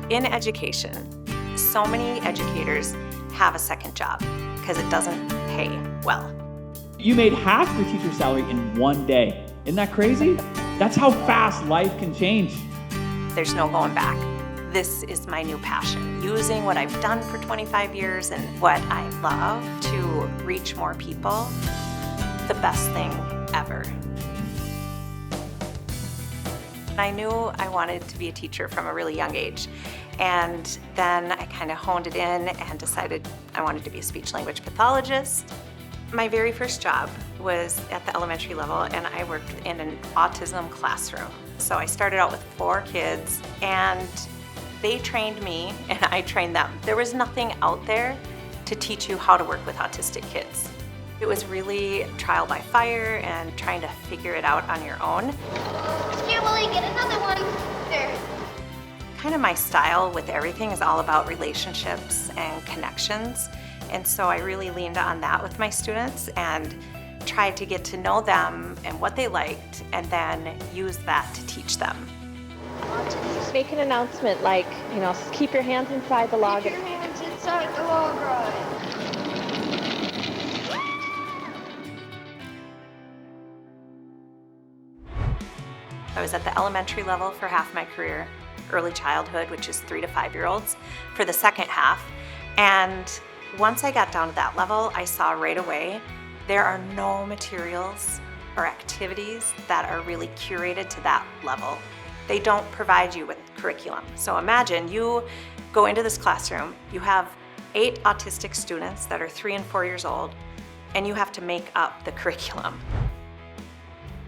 In education, so many educators have a second job because it doesn't pay well. You made half your teacher's salary in one day. Isn't that crazy? That's how fast life can change. There's no going back. This is my new passion, using what I've done for 25 years and what I love to reach more people. The best thing ever. I knew I wanted to be a teacher from a really young age. And then I kind of honed it in and decided I wanted to be a speech-language pathologist. My very first job was at the elementary level, and I worked in an autism classroom. So I started out with 4 kids, and they trained me and I trained them. There was nothing out there to teach you how to work with autistic kids. It was really trial by fire and trying to figure it out on your own. Here, Willie, get another one. There. Kind of my style with everything is all about relationships and connections. And so I really leaned on that with my students and tried to get to know them and what they liked and then use that to teach them. Just make an announcement like, keep your hands inside the log. Keep your hands inside the log ride. I was at the elementary level for half my career, early childhood, which is 3 to 5-year-olds, for the second half. And once I got down to that level, I saw right away there are no materials or activities that are really curated to that level. They don't provide you with curriculum. So imagine you go into this classroom, you have 8 autistic students that are 3 and 4 years old, and you have to make up the curriculum.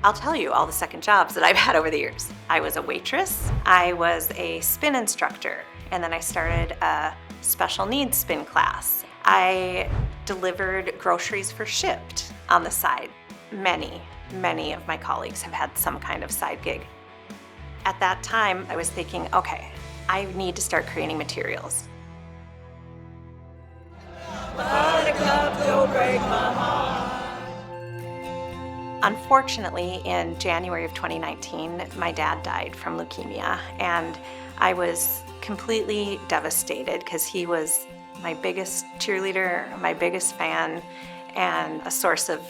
I'll tell you all the second jobs that I've had over the years. I was a waitress, I was a spin instructor, and then I started a special needs spin class. I delivered groceries for Shipt on the side. Many of my colleagues have had some kind of side gig. At that time, I was thinking, okay, I need to start creating materials. Buttercup, don't break my heart. Unfortunately, in January of 2019, my dad died from leukemia, and I was completely devastated because he was my biggest cheerleader, my biggest fan, and a source of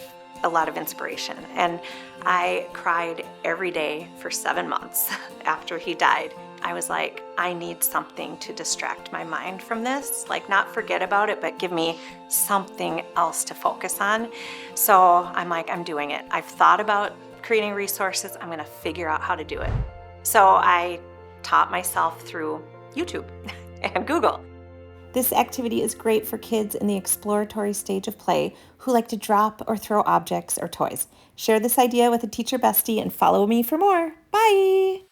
a lot of inspiration. And I cried every day for 7 months after he died. I was like, I need something to distract my mind from this, like not forget about it, but give me something else to focus on. So I'm like, I'm doing it. I've thought about creating resources. I'm gonna figure out how to do it. So I taught myself through YouTube and Google. This activity is great for kids in the exploratory stage of play who like to drop or throw objects or toys. Share this idea with a teacher bestie and follow me for more. Bye!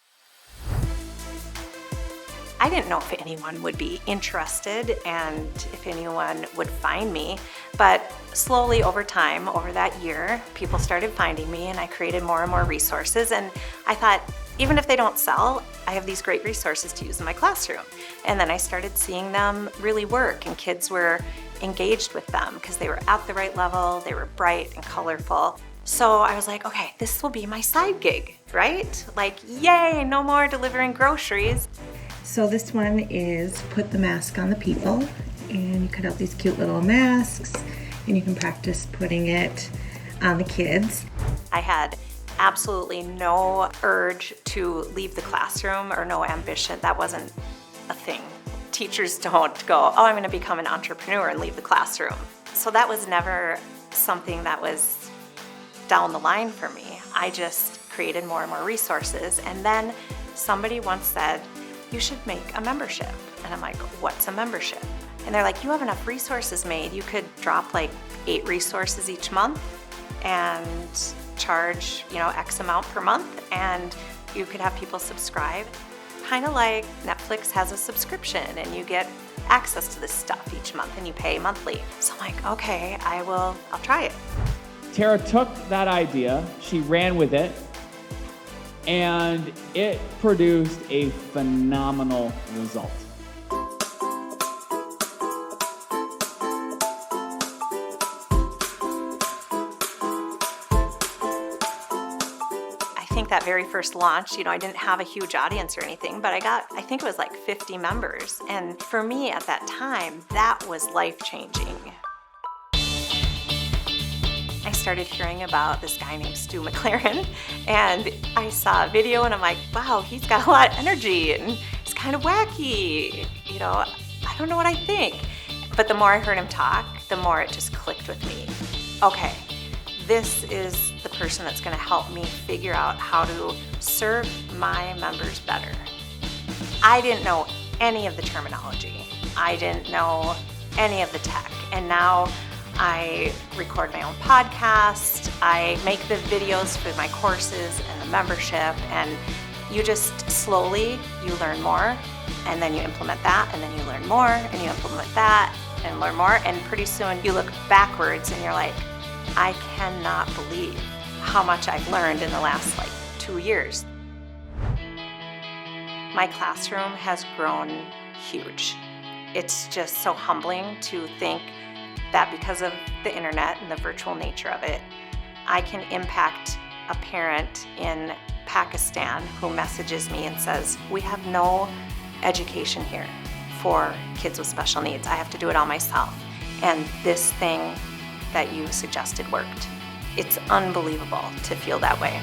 I didn't know if anyone would be interested and if anyone would find me, but slowly over time, over that year, people started finding me and I created more and more resources, and I thought, even if they don't sell, I have these great resources to use in my classroom. And then I started seeing them really work, and kids were engaged with them because they were at the right level, they were bright and colorful. So I was like, okay, this will be my side gig, right? Like, yay, no more delivering groceries. So this one is put the mask on the people, and you cut out these cute little masks, and you can practice putting it on the kids. I had absolutely no urge to leave the classroom or no ambition. That wasn't a thing. Teachers don't go, oh, I'm gonna become an entrepreneur and leave the classroom. So that was never something that was down the line for me. I just created more and more resources, and then somebody once said, you should make a membership. And I'm like, what's a membership? And they're like, you have enough resources made. You could drop like 8 resources each month and charge, X amount per month, and you could have people subscribe. Kind of like Netflix has a subscription and you get access to this stuff each month and you pay monthly. So I'm like, okay, I'll try it. Tara took that idea, she ran with it, and it produced a phenomenal result. think that very first launch, I didn't have a huge audience or anything, but I think it was like 50 members. And for me at that time, that was life-changing. I started hearing about this guy named McLaren, and I saw a video and I'm like, wow, he's got a lot of energy and he's kind of wacky. I don't know what I think. But the more I heard him talk, the more it just clicked with me. Okay, this is the person that's going to help me figure out how to serve my members better. I didn't know any of the terminology. I didn't know any of the tech. And now I record my own podcast. I make the videos for my courses and the membership. And you just slowly, you learn more, and then you implement that, and then you learn more, and you implement that, and learn more. And pretty soon you look backwards and you're like, I cannot believe how much I've learned in the last 2 years. My classroom has grown huge. It's just so humbling to think that because of the internet and the virtual nature of it, I can impact a parent in Pakistan who messages me and says, we have no education here for kids with special needs. I have to do it all myself. And this thing that you suggested worked. It's unbelievable to feel that way.